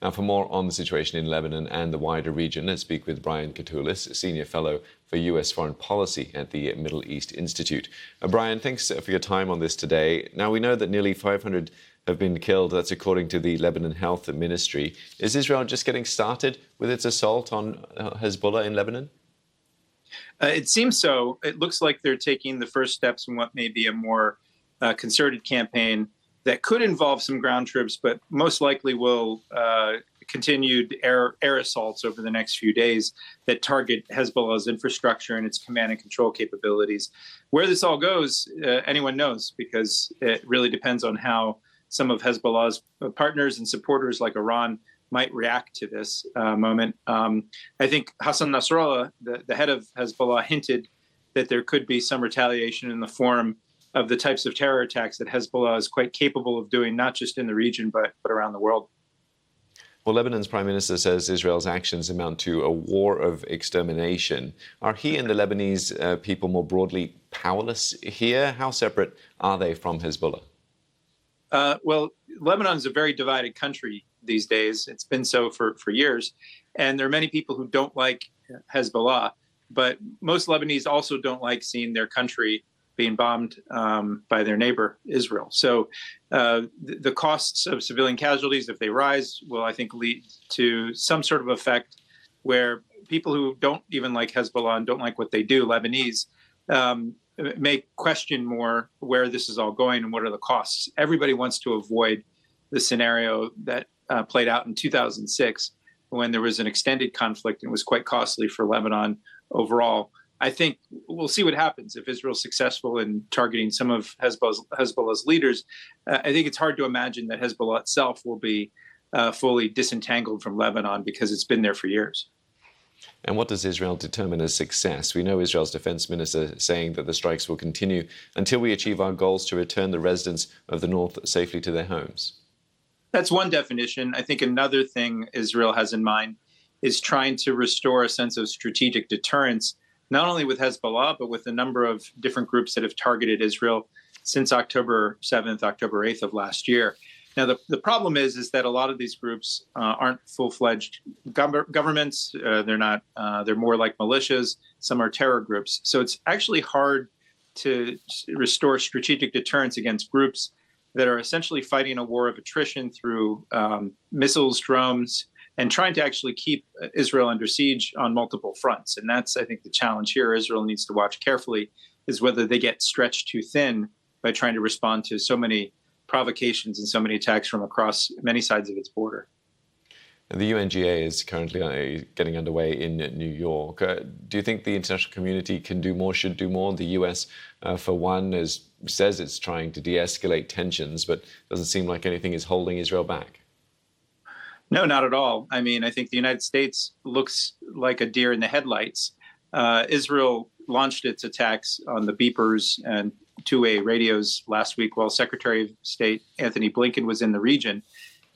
Now, for more on the situation in Lebanon and the wider region, let's speak with Brian Katulis, Senior Fellow for U.S. Foreign Policy at the Middle East Institute. Brian, thanks for your time on this today. Now, we know that nearly 500 have been killed. That's according to the Lebanon Health Ministry. Is Israel just getting started with its assault on Hezbollah in Lebanon? It seems so. It looks like they're taking the first steps in what may be a more concerted campaign that could involve some ground troops, but most likely will continued air assaults over the next few days that target Hezbollah's infrastructure and its command and control capabilities. Where this all goes, anyone knows, because it really depends on how some of Hezbollah's partners and supporters like Iran might react to this moment. I think Hassan Nasrallah, the head of Hezbollah, hinted that there could be some retaliation in the form of the types of terror attacks that Hezbollah is quite capable of doing, not just in the region, but around the world. Well, Lebanon's prime minister says Israel's actions amount to a war of extermination. Are he and the Lebanese people more broadly powerless here? How separate are they from Hezbollah? Well, Lebanon is a very divided country these days. It's been so for years. And there are many people who don't like Hezbollah, but most Lebanese also don't like seeing their country being bombed by their neighbor, Israel. So the costs of civilian casualties, if they rise, will, I think, lead to some sort of effect where people who don't even like Hezbollah and don't like what they do, Lebanese, may question more where this is all going and what are the costs. Everybody wants to avoid the scenario that played out in 2006 when there was an extended conflict and it was quite costly for Lebanon overall. I think we'll see what happens if Israel's successful in targeting some of Hezbollah's leaders. I think it's hard to imagine that Hezbollah itself will be fully disentangled from Lebanon because it's been there for years. And what does Israel determine as success? We know Israel's defense minister saying that the strikes will continue until we achieve our goals to return the residents of the north safely to their homes. That's one definition. I think another thing Israel has in mind is trying to restore a sense of strategic deterrence, not only with Hezbollah, but with a number of different groups that have targeted Israel since October 7th, October 8th of last year. Now, the problem is that a lot of these groups aren't full-fledged governments. They're more like militias. Some are terror groups. So it's actually hard to restore strategic deterrence against groups that are essentially fighting a war of attrition through missiles, drones, and trying to actually keep Israel under siege on multiple fronts. And that's, I think, the challenge here Israel needs to watch carefully, is whether they get stretched too thin by trying to respond to so many provocations and so many attacks from across many sides of its border. The UNGA is currently getting underway in New York. Do you think the international community can do more, should do more? The US, for one, says it's trying to de-escalate tensions, but doesn't seem like anything is holding Israel back. No, not at all. I mean, I think the United States looks like a deer in the headlights. Israel launched its attacks on the beepers and two-way radios last week while Secretary of State Anthony Blinken was in the region.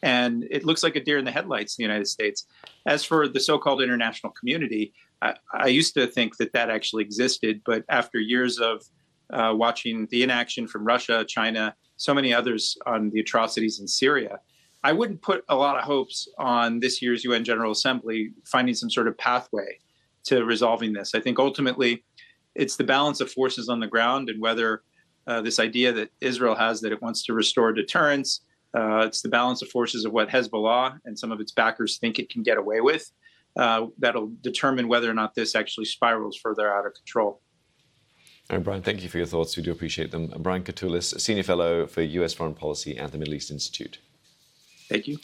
And it looks like a deer in the headlights in the United States. As for the so-called international community, I used to think that actually existed. But after years of watching the inaction from Russia, China, so many others on the atrocities in Syria, I wouldn't put a lot of hopes on this year's UN General Assembly finding some sort of pathway to resolving this. I think ultimately it's the balance of forces on the ground and whether this idea that Israel has that it wants to restore deterrence, it's the balance of forces of what Hezbollah and some of its backers think it can get away with. That'll determine whether or not this actually spirals further out of control. All right, Brian, thank you for your thoughts. We do appreciate them. Brian Katulis, Senior Fellow for U.S. Foreign Policy at the Middle East Institute. Thank you.